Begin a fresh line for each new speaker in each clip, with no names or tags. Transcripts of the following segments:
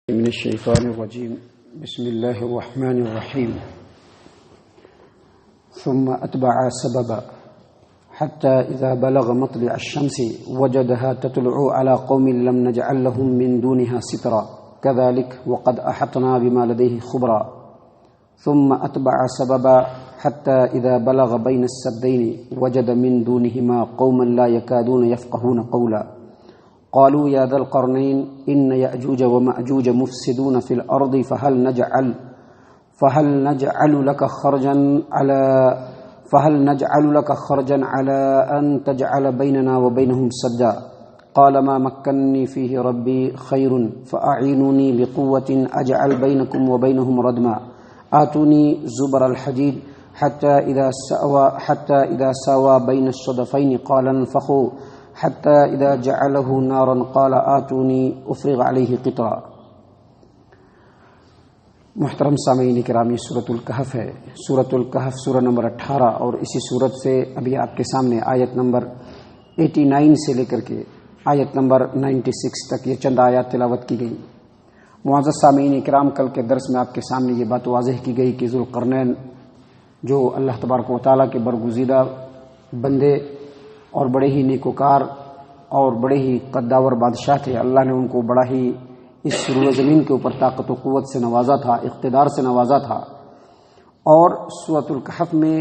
من الشيطان الرجيم. بسم الله الرحمن الرحيم. ثم أتبع سببا حتى إذا بلغ مطلع الشمس وجدها تطلع على قوم لم نجعل لهم من دونها سترا كذلك وقد أحطنا بما لديه خبرا. ثم أتبع سببا حتى إذا بلغ بين السدين وجد من دونهما قوما لا يكادون يفقهون قولا. قالوا يا ذا القرنين إن يأجوج ومأجوج مفسدون في الأرض فهل نجعل لك خرجا على أن تجعل بيننا وبينهم سدا. قال ما مكنني فيه ربي خير فأعينوني بقوة أجعل بينكم وبينهم ردما. آتوني زبر الحديد حتى إذا ساوى بين الصدفين قال انفخوا حتى إذا جعله نارا قال آتوني أفرغ عليه قطرا. محترم سامعین کرامی، سورۃ الکہف ہے. سورۃ الکہف سورہ نمبر 18 اور اسی سورت سے ابھی آپ کے سامنے آیت نمبر 89 سے لے کر کے آیت نمبر 96 تک یہ چند آیات تلاوت کی گئی. معزز سامعین کرام، کل کے درس میں آپ کے سامنے یہ بات واضح کی گئی کہ ذوالقرنین جو اللہ تبارک و تعالیٰ کے برگزیدہ بندے اور بڑے ہی نیکوکار اور بڑے ہی قداور بادشاہ تھے، اللہ نے ان کو بڑا ہی اس روئے زمین کے اوپر طاقت و قوت سے نوازا تھا، اقتدار سے نوازا تھا. اور سورۃ الکہف میں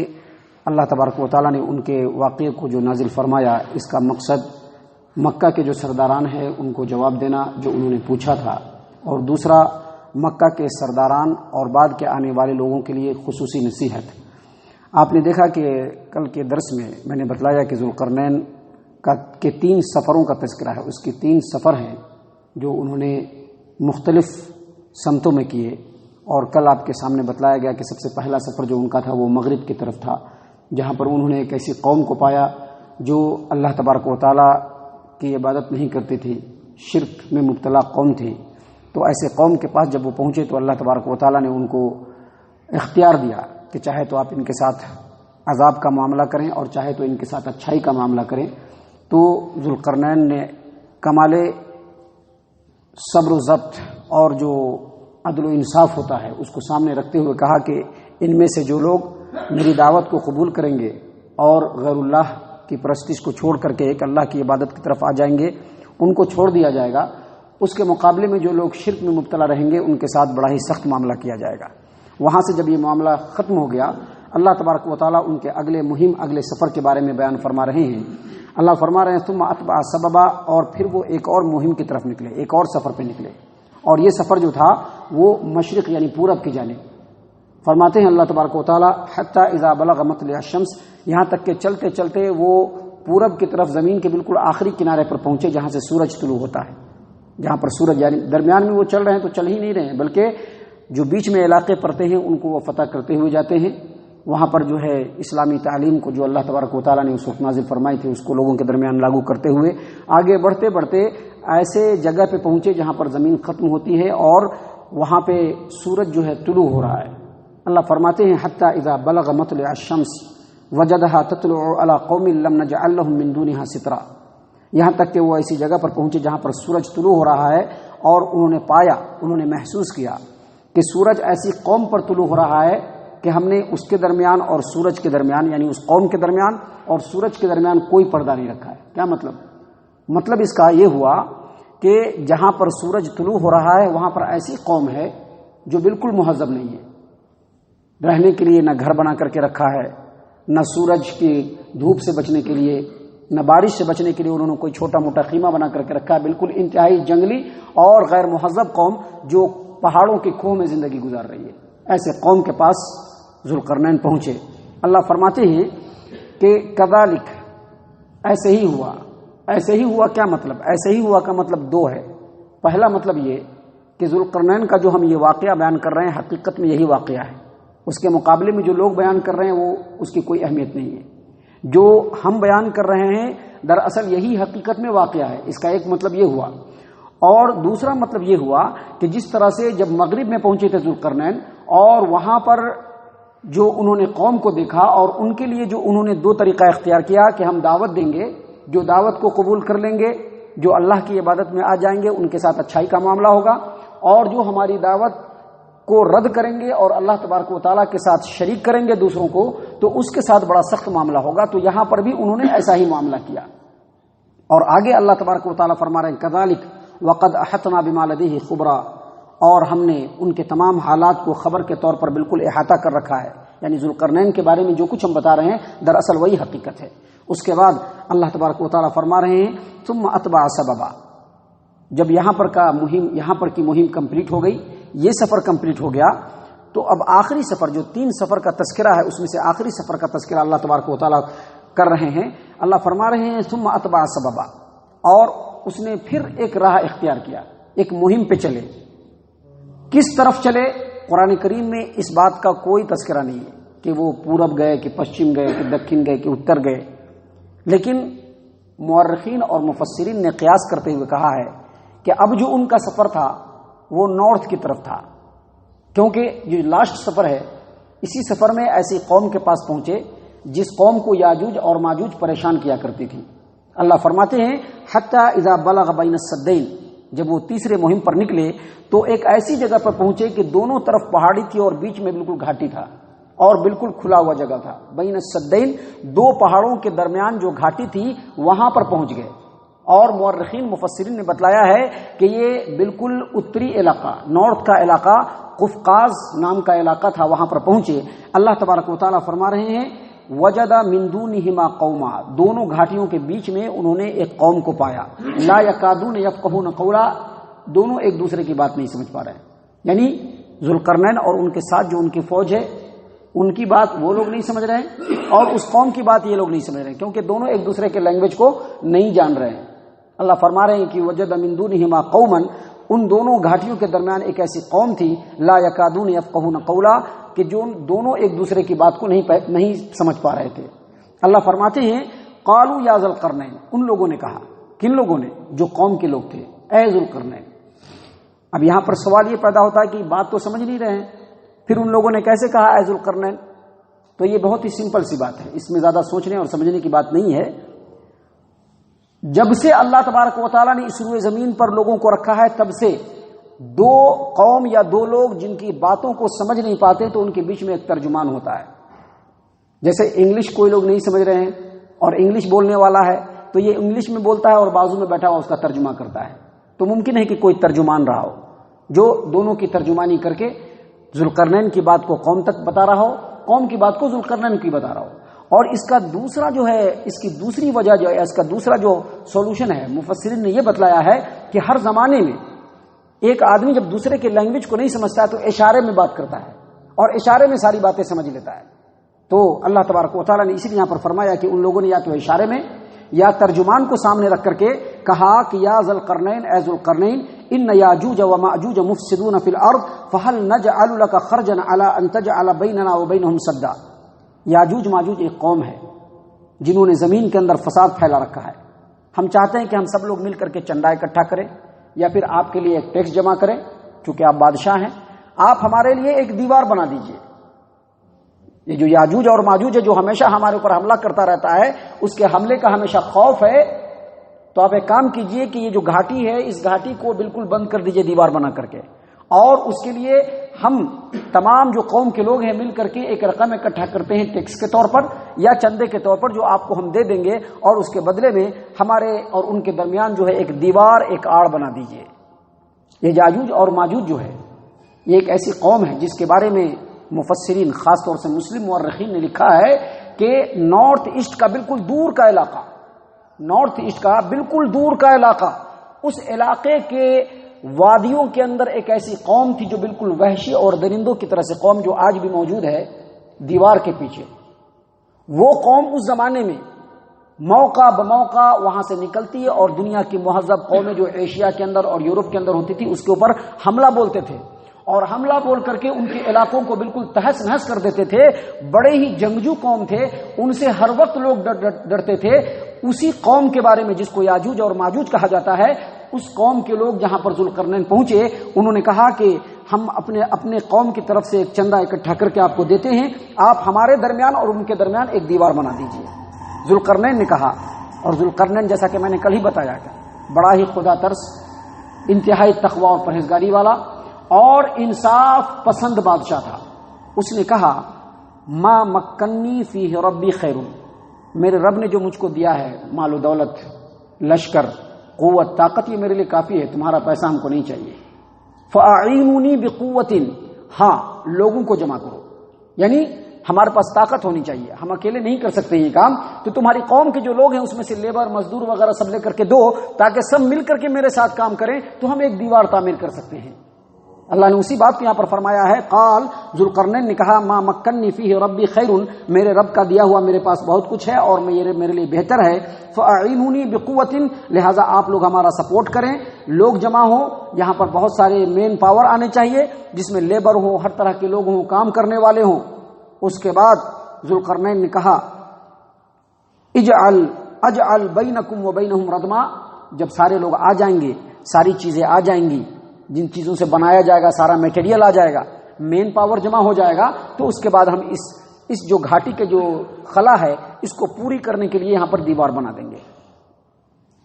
اللہ تبارک و تعالیٰ نے ان کے واقعے کو جو نازل فرمایا، اس کا مقصد مکہ کے جو سرداران ہیں ان کو جواب دینا جو انہوں نے پوچھا تھا، اور دوسرا مکہ کے سرداران اور بعد کے آنے والے لوگوں کے لیے خصوصی نصیحت. آپ نے دیکھا کہ کل کے درس میں نے بتلایا کہ ذوالقرنین کے 3 سفروں کا تذکرہ ہے. اس کے 3 سفر ہیں جو انہوں نے مختلف سمتوں میں کیے، اور کل آپ کے سامنے بتلایا گیا کہ سب سے پہلا سفر جو ان کا تھا وہ مغرب کی طرف تھا، جہاں پر انہوں نے ایک ایسی قوم کو پایا جو اللہ تبارک و تعالیٰ کی عبادت نہیں کرتی تھی، شرک میں مبتلا قوم تھی. تو ایسے قوم کے پاس جب وہ پہنچے تو اللہ تبارک و تعالیٰ نے ان کو اختیار دیا کہ چاہے تو آپ ان کے ساتھ عذاب کا معاملہ کریں اور چاہے تو ان کے ساتھ اچھائی کا معاملہ کریں. تو ذوالقرنین نے کمال صبر و ضبط اور جو عدل و انصاف ہوتا ہے اس کو سامنے رکھتے ہوئے کہا کہ ان میں سے جو لوگ میری دعوت کو قبول کریں گے اور غیر اللہ کی پرستش کو چھوڑ کر کے ایک اللہ کی عبادت کی طرف آ جائیں گے ان کو چھوڑ دیا جائے گا. اس کے مقابلے میں جو لوگ شرک میں مبتلا رہیں گے ان کے ساتھ بڑا ہی سخت معاملہ کیا جائے گا. وہاں سے جب یہ معاملہ ختم ہو گیا، اللہ تبارک و تعالیٰ ان کے اگلے سفر کے بارے میں بیان فرما رہے ہیں. اللہ فرما رہے ہیں ثم اتبع سببا، اور پھر وہ ایک اور مہم کی طرف نکلے، ایک اور سفر پہ نکلے. اور یہ سفر جو تھا وہ مشرق یعنی پورب کی جانب. فرماتے ہیں اللہ تبارک و تعالیٰ حتی اذا بلغ مطلع الشمس، یہاں تک کہ چلتے چلتے وہ پورب کی طرف زمین کے بالکل آخری کنارے پر پہنچے جہاں سے سورج طلوع ہوتا ہے. جہاں پر سورج یعنی درمیان میں وہ چل رہے ہیں تو چل ہی نہیں رہے ہیں، بلکہ جو بیچ میں علاقے پڑتے ہیں ان کو وہ فتح کرتے ہوئے جاتے ہیں. وہاں پر جو ہے اسلامی تعلیم کو جو اللہ تبارک و تعالیٰ نے اس وقت نازل فرمائی تھی اس کو لوگوں کے درمیان لاگو کرتے ہوئے آگے بڑھتے بڑھتے ایسے جگہ پہ پہنچے جہاں پر زمین ختم ہوتی ہے اور وہاں پہ سورج جو ہے طلوع ہو رہا ہے. اللہ فرماتے ہیں حتی اذا بلغ مطلع الشمس وجدها تطلع على قوم لم نجعل لهم من دونها سترا، یہاں تک کہ وہ ایسی جگہ پر پہنچے جہاں پر سورج طلوع ہو رہا ہے اور انہوں نے پایا، انہوں نے محسوس کیا کہ سورج ایسی قوم پر طلوع ہو رہا ہے کہ ہم نے اس کے درمیان اور سورج کے درمیان یعنی اس قوم کے درمیان اور سورج کے درمیان کوئی پردہ نہیں رکھا ہے. کیا مطلب اس کا یہ ہوا کہ جہاں پر سورج طلوع ہو رہا ہے وہاں پر ایسی قوم ہے جو بالکل مہذب نہیں ہے. رہنے کے لیے نہ گھر بنا کر کے رکھا ہے، نہ سورج کی دھوپ سے بچنے کے لیے، نہ بارش سے بچنے کے لیے انہوں نے کوئی چھوٹا موٹا خیمہ بنا کر کے رکھا ہے. بالکل انتہائی جنگلی اور غیر مہذب قوم جو پہاڑوں کے کھوہ میں زندگی گزار رہی ہے. ایسے قوم کے پاس ذوالقرنین پہنچے. اللہ فرماتے ہیں کہ کذالک، ایسے ہی ہوا. ایسے ہی ہوا کیا مطلب؟ ایسے ہی ہوا کا مطلب 2 ہے. پہلا مطلب یہ کہ ذوالقرنین کا جو ہم یہ واقعہ بیان کر رہے ہیں حقیقت میں یہی واقعہ ہے. اس کے مقابلے میں جو لوگ بیان کر رہے ہیں وہ اس کی کوئی اہمیت نہیں ہے. جو ہم بیان کر رہے ہیں دراصل یہی حقیقت میں واقعہ ہے. اس کا ایک مطلب یہ ہوا. اور دوسرا مطلب یہ ہوا کہ جس طرح سے جب مغرب میں پہنچے تھے ذوالقرنین اور وہاں پر جو انہوں نے قوم کو دیکھا اور ان کے لیے جو انہوں نے 2 طریقہ اختیار کیا کہ ہم دعوت دیں گے، جو دعوت کو قبول کر لیں گے، جو اللہ کی عبادت میں آ جائیں گے ان کے ساتھ اچھائی کا معاملہ ہوگا، اور جو ہماری دعوت کو رد کریں گے اور اللہ تبارک و تعالیٰ کے ساتھ شریک کریں گے دوسروں کو تو اس کے ساتھ بڑا سخت معاملہ ہوگا۔ تو یہاں پر بھی انہوں نے ایسا ہی معاملہ کیا۔ اور آگے اللہ تبارک و تعالیٰ فرما رہے ہیں کذالک وقد احطنا بما لدیہ خبرا، اور ہم نے ان کے تمام حالات کو خبر کے طور پر بالکل احاطہ کر رکھا ہے، یعنی ذوالقرنین کے بارے میں جو کچھ ہم بتا رہے ہیں دراصل وہی حقیقت ہے۔ اس کے بعد اللہ تبارک و تعالیٰ فرما رہے ہیں ثم اتبع سببا، جب یہاں پر کی مہم کمپلیٹ ہو گئی، یہ سفر کمپلیٹ ہو گیا، تو اب آخری سفر جو 3 سفر کا تذکرہ ہے اس میں سے آخری سفر کا تذکرہ اللہ تبارک و تعالیٰ کر رہے ہیں۔ اللہ فرما رہے ہیں ثم اتبع سببا، اور اس نے پھر ایک راہ اختیار کیا، ایک مہم پہ چلے۔ کس طرف چلے؟ قرآن کریم میں اس بات کا کوئی تذکرہ نہیں ہے کہ وہ پورب گئے کہ پشچم گئے کہ دکن گئے کہ اتر گئے، لیکن مورخین اور مفسرین نے قیاس کرتے ہوئے کہا ہے کہ اب جو ان کا سفر تھا وہ نارتھ کی طرف تھا، کیونکہ جو لاسٹ سفر ہے اسی سفر میں ایسی قوم کے پاس پہنچے جس قوم کو یاجوج اور ماجوج پریشان کیا کرتی تھی۔ اللہ فرماتے ہیں حتی اذا بلغ بین السدین، جب وہ تیسرے مہم پر نکلے تو ایک ایسی جگہ پر پہنچے کہ دونوں طرف پہاڑی تھی اور بیچ میں بالکل گھاٹی تھا اور بالکل کھلا ہوا جگہ تھا۔ بین السدین، 2 پہاڑوں کے درمیان جو گھاٹی تھی وہاں پر پہنچ گئے، اور مورخین مفسرین نے بتلایا ہے کہ یہ بالکل اتری علاقہ، نارتھ کا علاقہ، قفقاز نام کا علاقہ تھا، وہاں پر پہنچے۔ اللہ تبارک و تعالیٰ فرما رہے ہیں وجد من دونہما قوما، دونوں گھاٹیوں کے بیچ میں انہوں نے ایک قوم کو پایا، لا یکادون یفقہون قولا، دونوں ایک دوسرے کی بات نہیں سمجھ پا رہے ہیں، یعنی ذوالقرنین اور ان کے ساتھ جو ان کی فوج ہے ان کی بات وہ لوگ نہیں سمجھ رہے ہیں، اور اس قوم کی بات یہ لوگ نہیں سمجھ رہے ہیں، کیونکہ دونوں ایک دوسرے کے لینگویج کو نہیں جان رہے ہیں۔ اللہ فرما رہے ہیں کہ وجد من دونہما قوما، ان دونوں گھاٹیوں کے درمیان ایک ایسی قوم تھی لا یکادون یفقہون قولا، کہ جو دونوں ایک دوسرے کی بات کو نہیں سمجھ پا رہے تھے۔ اللہ فرماتے ہیں قالوا یا ذوالقرنین، ان لوگوں نے کہا، کن لوگوں نے؟ جو قوم کے لوگ تھے، اے ذوالقرنین۔ اب یہاں پر سوال یہ پیدا ہوتا ہے کہ بات تو سمجھ نہیں رہے ہیں، پھر ان لوگوں نے کیسے کہا اے ذوالقرنین؟ تو یہ بہت ہی سمپل سی بات ہے، اس میں زیادہ سوچنے اور سمجھنے کی بات نہیں ہے۔ جب سے اللہ تبارک و تعالیٰ نے اس روئے زمین پر لوگوں کو رکھا ہے، تب سے 2 قوم یا 2 لوگ جن کی باتوں کو سمجھ نہیں پاتے تو ان کے بیچ میں ایک ترجمان ہوتا ہے۔ جیسے انگلش کوئی لوگ نہیں سمجھ رہے ہیں اور انگلش بولنے والا ہے تو یہ انگلش میں بولتا ہے اور بازو میں بیٹھا ہوا اس کا ترجمہ کرتا ہے، تو ممکن ہے کہ کوئی ترجمان رہا ہو جو دونوں کی ترجمانی کر کے ذوالقرنین کی بات کو قوم تک بتا رہا ہو، قوم کی بات کو ذوالقرنین کی بتا رہا ہو۔ اور اس کا دوسرا جو ہے، اس کی دوسری وجہ جو ہے، اس کا دوسرا جو سولوشن ہے، مفسرین نے یہ بتلایا ہے کہ ہر زمانے میں ایک آدمی جب دوسرے کے لینگویج کو نہیں سمجھتا ہے تو اشارے میں بات کرتا ہے اور اشارے میں ساری باتیں سمجھ لیتا ہے۔ تو اللہ تبارک و تعالیٰ نے اسی لیے یہاں پر فرمایا کہ ان لوگوں نے یا تو اشارے میں یا ترجمان کو سامنے رکھ کر کے کہا کہ یا ذوالقرنین، اے ذوالقرنین، ان یاجوج و ماجوج مفسدون فی الارض فهل نجعل لك خرجا على ان تجعل بیننا وبینهم سدا۔ یاجوج ماجوج ایک قوم ہے جنہوں نے زمین کے اندر فساد پھیلا رکھا ہے، ہم چاہتے ہیں کہ ہم سب لوگ مل کر کے چندہ اکٹھا کریں یا پھر آپ کے لیے ایک ٹیکس جمع کریں، چونکہ آپ بادشاہ ہیں، آپ ہمارے لیے ایک دیوار بنا دیجئے۔ یہ جو یاجوج اور ماجوج ہے جو ہمیشہ ہمارے اوپر حملہ کرتا رہتا ہے، اس کے حملے کا ہمیشہ خوف ہے، تو آپ ایک کام کیجئے کہ یہ جو گھاٹی ہے اس گھاٹی کو بالکل بند کر دیجئے دیوار بنا کر کے، اور اس کے لیے ہم تمام جو قوم کے لوگ ہیں مل کر کے ایک رقم اکٹھا کرتے ہیں ٹیکس کے طور پر یا چندے کے طور پر، جو آپ کو ہم دے دیں گے، اور اس کے بدلے میں ہمارے اور ان کے درمیان جو ہے ایک دیوار، ایک آڑ بنا دیجئے۔ یہ یاجوج اور ماجوج جو ہے یہ ایک ایسی قوم ہے جس کے بارے میں مفسرین خاص طور سے مسلم مورخین نے لکھا ہے کہ نارتھ ایسٹ کا بالکل دور کا علاقہ، نارتھ ایسٹ کا بالکل دور کا علاقہ، اس علاقے کے وادیوں کے اندر ایک ایسی قوم تھی جو بالکل وحشی اور درندوں کی طرح سے قوم جو آج بھی موجود ہے دیوار کے پیچھے۔ وہ قوم اس زمانے میں موقع بموقع وہاں سے نکلتی ہے اور دنیا کی مہذب قومیں جو ایشیا کے اندر اور یورپ کے اندر ہوتی تھی اس کے اوپر حملہ بولتے تھے، اور حملہ بول کر کے ان کے علاقوں کو بالکل تہس نہس کر دیتے تھے۔ بڑے ہی جنگجو قوم تھے، ان سے ہر وقت لوگ ڈرتے تھے۔ اسی قوم کے بارے میں جس کو یاجوج اور ماجوج کہا جاتا ہے، اس قوم کے لوگ جہاں پر ذوالقرنین پہنچے انہوں نے کہا کہ ہم اپنے قوم کی طرف سے ایک چندہ اکٹھا کر کے آپ کو دیتے ہیں، آپ ہمارے درمیان اور ان کے درمیان ایک دیوار بنا دیجئے۔ ذوالقرنین نے کہا، اور ذوالقرنین جیسا کہ میں نے کل ہی بتایا تھا بڑا ہی خدا ترس انتہائی تقوی اور پرہیزگاری والا اور انصاف پسند بادشاہ تھا. اس نے کہا ما مکنی فیہ ربی خیر، میرے رب نے جو مجھ کو دیا ہے مال و دولت، لشکر، قوت، طاقت، یہ میرے لیے کافی ہے، تمہارا پیسہ ہم کو نہیں چاہیے. فاعینونی بقوت، ہاں لوگوں کو جمع کرو، یعنی ہمارے پاس طاقت ہونی چاہیے، ہم اکیلے نہیں کر سکتے یہ کام، تو تمہاری قوم کے جو لوگ ہیں اس میں سے لیبر، مزدور وغیرہ سب لے کر کے دو، تاکہ سب مل کر کے میرے ساتھ کام کریں تو ہم ایک دیوار تعمیر کر سکتے ہیں. اللہ نے اسی بات کو یہاں پر فرمایا ہے. قال ذوالقرنین نے کہا ما مکنی فیہ ربی خیر، میرے رب کا دیا ہوا میرے پاس بہت کچھ ہے اور میرے لیے بہتر ہے. فاعینونی بقوت، لہذا آپ لوگ ہمارا سپورٹ کریں، لوگ جمع ہوں، یہاں پر بہت سارے مین پاور آنے چاہیے جس میں لیبر ہوں، ہر طرح کے لوگ ہوں، کام کرنے والے ہوں. اس کے بعد ذوالقرنین نے کہا اجعل بینکم وبینہم ردما، جب سارے لوگ آ جائیں گے، ساری چیزیں آ جائیں گی، جن چیزوں سے بنایا جائے گا سارا میٹیریل آ جائے گا، مین پاور جمع ہو جائے گا، تو اس کے بعد ہم اس جو گھاٹی کے جو خلا ہے اس کو پوری کرنے کے لیے یہاں پر دیوار بنا دیں گے.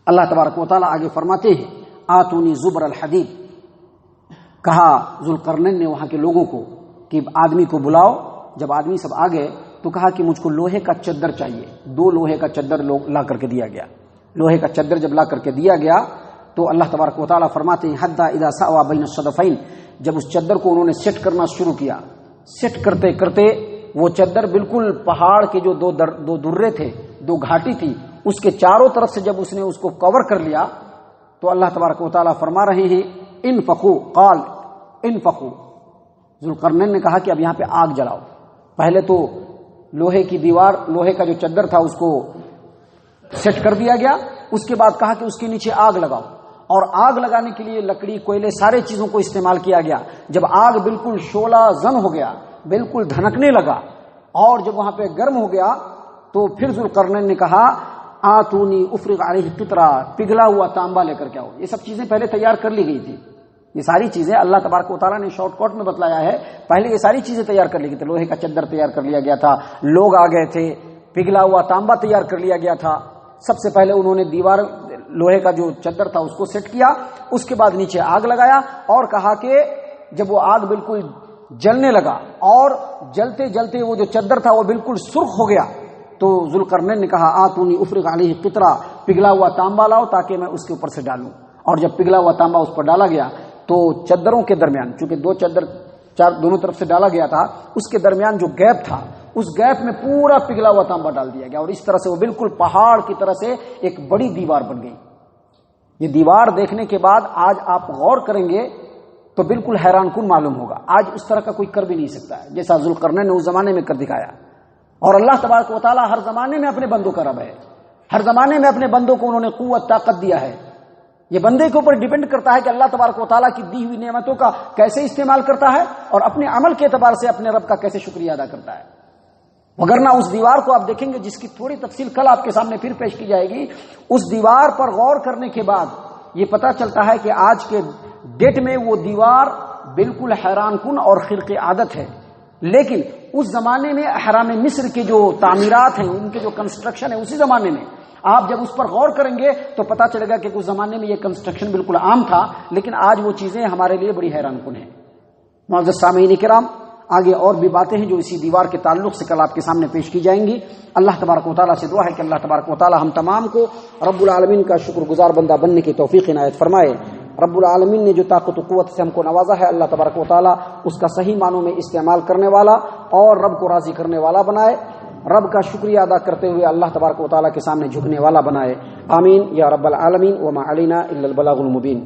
اللہ تبارک و تعالیٰ آگے فرماتے ہیں آتونی زبر الحدید، کہا ذوالقرنین نے وہاں کے لوگوں کو کہ آدمی کو بلاؤ. جب آدمی سب آ گئے تو کہا کہ مجھ کو لوہے کا چادر چاہیے. 2 لوہے کا چادر لا کر کے دیا گیا. لوہے کا چادر جب لا کر کے دیا گیا تو اللہ تبارک و تعالیٰ فرماتے ہیں حتی اذا ساوا بین الصدفین، جب اس چادر کو انہوں نے سیٹ کرنا شروع کیا، سیٹ کرتے کرتے وہ چادر بالکل پہاڑ کے جو دو درے تھے، 2 گھاٹی تھی، اس کے چاروں طرف سے جب اس نے اس کو کور کر لیا تو اللہ تبارک و تعالیٰ فرما رہے ہیں انفخوا، قال انفخوا. ذوالقرنین نے کہا کہ اب یہاں پہ آگ جلاؤ. پہلے تو لوہے کی دیوار، لوہے کا جو چادر تھا اس کو سیٹ کر دیا گیا، اس کے بعد کہا کہ اس کے نیچے آگ لگاؤ، اور آگ لگانے کے لیے لکڑی، کوئلے، سارے چیزوں کو استعمال کیا گیا. جب آگ بالکل شعلہ زن ہو گیا، بالکل دھنکنے لگا، اور جب وہاں پہ گرم ہو گیا تو پھر ذوالقرنین نے کہا آتونی افرغ علیہ قطرہ، پگھلا ہوا تانبا لے کر کے آؤ. یہ سب چیزیں پہلے تیار کر لی گئی تھی. یہ ساری چیزیں اللہ تبارک و تعالیٰ نے شارٹ کٹ میں بتلایا ہے. پہلے یہ ساری چیزیں تیار کر لی گئی تھی. لوہے کا چادر تیار کر لیا گیا تھا، لوگ آ گئے تھے، پگھلا ہوا تانبا تیار کر لیا گیا تھا. سب سے پہلے انہوں نے دیوار، لوہے کا جو چادر تھا اس کو سیٹ کیا، اس کے بعد نیچے آگ لگایا اور کہا کہ جب وہ آگ بالکل جلنے لگا اور جلتے جلتے وہ جو چادر تھا وہ بالکل سرخ ہو گیا تو ذوالقرنین نے کہا آتونی افرغ علیہ قطرہ، پگھلا ہوا تانبا لاؤ تاکہ میں اس کے اوپر سے ڈالوں. اور جب پگھلا ہوا تانبا اس پر ڈالا گیا تو چادروں کے درمیان، چونکہ 2 چادر دونوں طرف سے ڈالا گیا تھا، اس کے درمیان جو گیپ تھا اس گیپ میں پورا پگھلا ہوا تانبا ڈال دیا گیا، اور اس طرح سے وہ بالکل پہاڑ کی طرح سے ایک بڑی دیوار بن گئی. یہ دیوار دیکھنے کے بعد آج آپ غور کریں گے تو بالکل حیران کن معلوم ہوگا. آج اس طرح کا کوئی کر بھی نہیں سکتا ہے جیسا ذوالقرنین نے اس زمانے میں کر دکھایا. اور اللہ تبارک و تعالیٰ ہر زمانے میں اپنے بندوں کا رب ہے. ہر زمانے میں اپنے بندوں کو انہوں نے قوت، طاقت دیا ہے. یہ بندے کے اوپر ڈیپینڈ کرتا ہے کہ اللہ تبارک و تعالیٰ کی دی ہوئی نعمتوں کا کیسے استعمال کرتا ہے اور اپنے عمل کے اعتبار سے اپنے رب کا کیسے شکریہ ادا کرتا ہے. وگرنہ اس دیوار کو آپ دیکھیں گے جس کی تھوڑی تفصیل کل آپ کے سامنے پھر پیش کی جائے گی. اس دیوار پر غور کرنے کے بعد یہ پتہ چلتا ہے کہ آج کے ڈیٹ میں وہ دیوار بالکل حیران کن اور خرق عادت ہے. لیکن اس زمانے میں احرام مصر کے جو تعمیرات ہیں، ان کے جو کنسٹرکشن ہے، اسی زمانے میں آپ جب اس پر غور کریں گے تو پتہ چلے گا کہ اس زمانے میں یہ کنسٹرکشن بالکل عام تھا، لیکن آج وہ چیزیں ہمارے لیے بڑی حیران کن ہیں. معزز سامعین کرام، آگے اور بھی باتیں ہیں جو اسی دیوار کے تعلق سے کل آپ کے سامنے پیش کی جائیں گی. اللہ تبارک و تعالیٰ سے دعا ہے کہ اللہ تبارک و تعالیٰ ہم تمام کو رب العالمین کا شکر گزار بندہ بننے کی توفیق عنایت فرمائے. رب العالمین نے جو طاقت و قوت سے ہم کو نوازا ہے، اللہ تبارک و تعالیٰ اس کا صحیح معنوں میں استعمال کرنے والا اور رب کو راضی کرنے والا بنائے. رب کا شکریہ ادا کرتے ہوئے اللہ تبارک و تعالیٰ کے سامنے جھکنے والا بنائے. آمین یا رب العالمین. وما علینا الا البلاغ المبین.